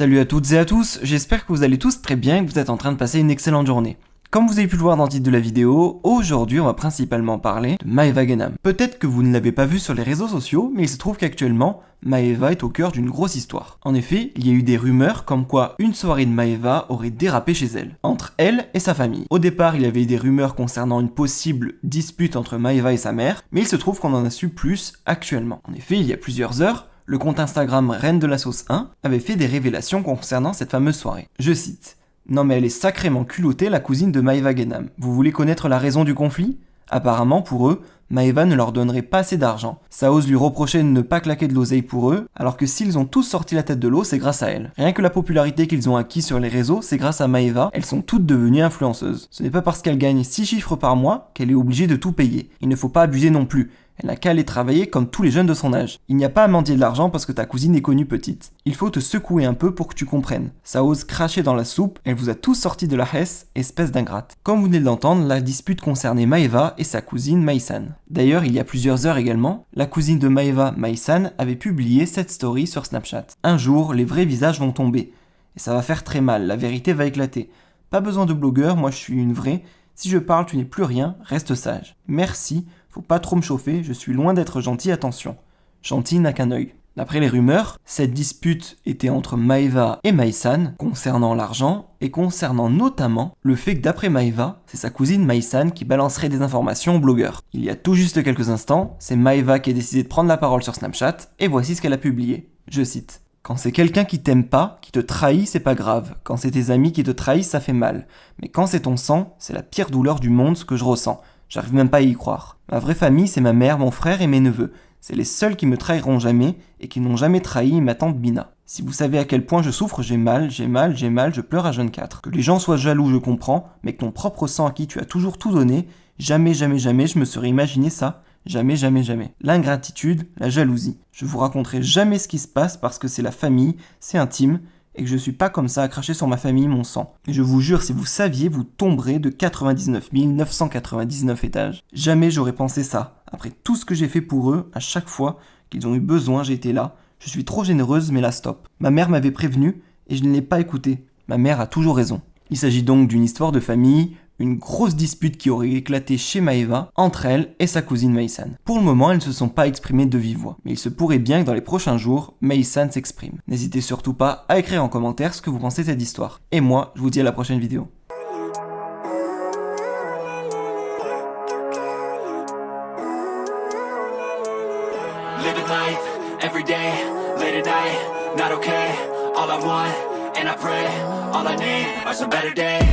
Salut à toutes et à tous, j'espère que vous allez tous très bien et que vous êtes en train de passer une excellente journée. Comme vous avez pu le voir dans le titre de la vidéo, aujourd'hui on va principalement parler de Maeva Genam. Peut-être que vous ne l'avez pas vu sur les réseaux sociaux, mais il se trouve qu'actuellement, Maeva est au cœur d'une grosse histoire. En effet, il y a eu des rumeurs comme quoi une soirée de Maeva aurait dérapé chez elle, entre elle et sa famille. Au départ, il y avait eu des rumeurs concernant une possible dispute entre Maeva et sa mère, mais il se trouve qu'on en a su plus actuellement. En effet, il y a plusieurs heures, le compte Instagram Reine de la Sauce 1 avait fait des révélations concernant cette fameuse soirée. Je cite: « Non mais elle est sacrément culottée, la cousine de Maeva Genam. Vous voulez connaître la raison du conflit ? Apparemment, pour eux, Maeva ne leur donnerait pas assez d'argent. Ça ose lui reprocher de ne pas claquer de l'oseille pour eux, alors que s'ils ont tous sorti la tête de l'eau, c'est grâce à elle. Rien que la popularité qu'ils ont acquis sur les réseaux, c'est grâce à Maeva, elles sont toutes devenues influenceuses. Ce n'est pas parce qu'elle gagne 6 chiffres par mois qu'elle est obligée de tout payer. Il ne faut pas abuser non plus. Elle n'a qu'à aller travailler comme tous les jeunes de son âge. Il n'y a pas à mendier de l'argent parce que ta cousine est connue petite. Il faut te secouer un peu pour que tu comprennes. Ça ose cracher dans la soupe, elle vous a tous sorti de la hesse, espèce d'ingrate. » Comme vous venez de l'entendre, la dispute concernait Maeva et sa cousine Maïsan. D'ailleurs, il y a plusieurs heures également, la cousine de Maeva, Maïsan, avait publié cette story sur Snapchat. Un jour, les vrais visages vont tomber. Et ça va faire très mal, la vérité va éclater. Pas besoin de blogueur, moi je suis une vraie. Si je parle, tu n'es plus rien, reste sage. Merci. Faut pas trop me chauffer, je suis loin d'être gentil, attention. Gentil n'a qu'un œil. D'après les rumeurs, cette dispute était entre Maeva et Maïsan concernant l'argent et concernant notamment le fait que d'après Maeva, c'est sa cousine Maïsan qui balancerait des informations aux blogueurs. Il y a tout juste quelques instants, c'est Maeva qui a décidé de prendre la parole sur Snapchat et voici ce qu'elle a publié. Je cite: « Quand c'est quelqu'un qui t'aime pas, qui te trahit, c'est pas grave. Quand c'est tes amis qui te trahissent, ça fait mal. Mais quand c'est ton sang, c'est la pire douleur du monde ce que je ressens. J'arrive même pas à y croire. Ma vraie famille, c'est ma mère, mon frère et mes neveux. C'est les seuls qui me trahiront jamais et qui n'ont jamais trahi ma tante Bina. Si vous savez à quel point je souffre, j'ai mal, je pleure à jeune 4. Que les gens soient jaloux, je comprends, mais que ton propre sang à qui tu as toujours tout donné, jamais je me serais imaginé ça. Jamais. L'ingratitude, la jalousie. Je vous raconterai jamais ce qui se passe parce que c'est la famille, c'est intime, et que je suis pas comme ça à cracher sur ma famille, mon sang. Et je vous jure, si vous saviez, vous tomberez de 99 999 étages. Jamais j'aurais pensé ça. Après tout ce que j'ai fait pour eux, à chaque fois qu'ils ont eu besoin, j'ai été là. Je suis trop généreuse, mais là stop. Ma mère m'avait prévenu, et je ne l'ai pas écouté. Ma mère a toujours raison. » Il s'agit donc d'une histoire de famille, une grosse dispute qui aurait éclaté chez Maeva entre elle et sa cousine Maïsan. Pour le moment, elles ne se sont pas exprimées de vive voix, mais il se pourrait bien que dans les prochains jours, Maïsan s'exprime. N'hésitez surtout pas à écrire en commentaire ce que vous pensez de cette histoire. Et moi, je vous dis à la prochaine vidéo. Living life, every day, late at night, not okay. All I want, and I pray, all I need are some better days.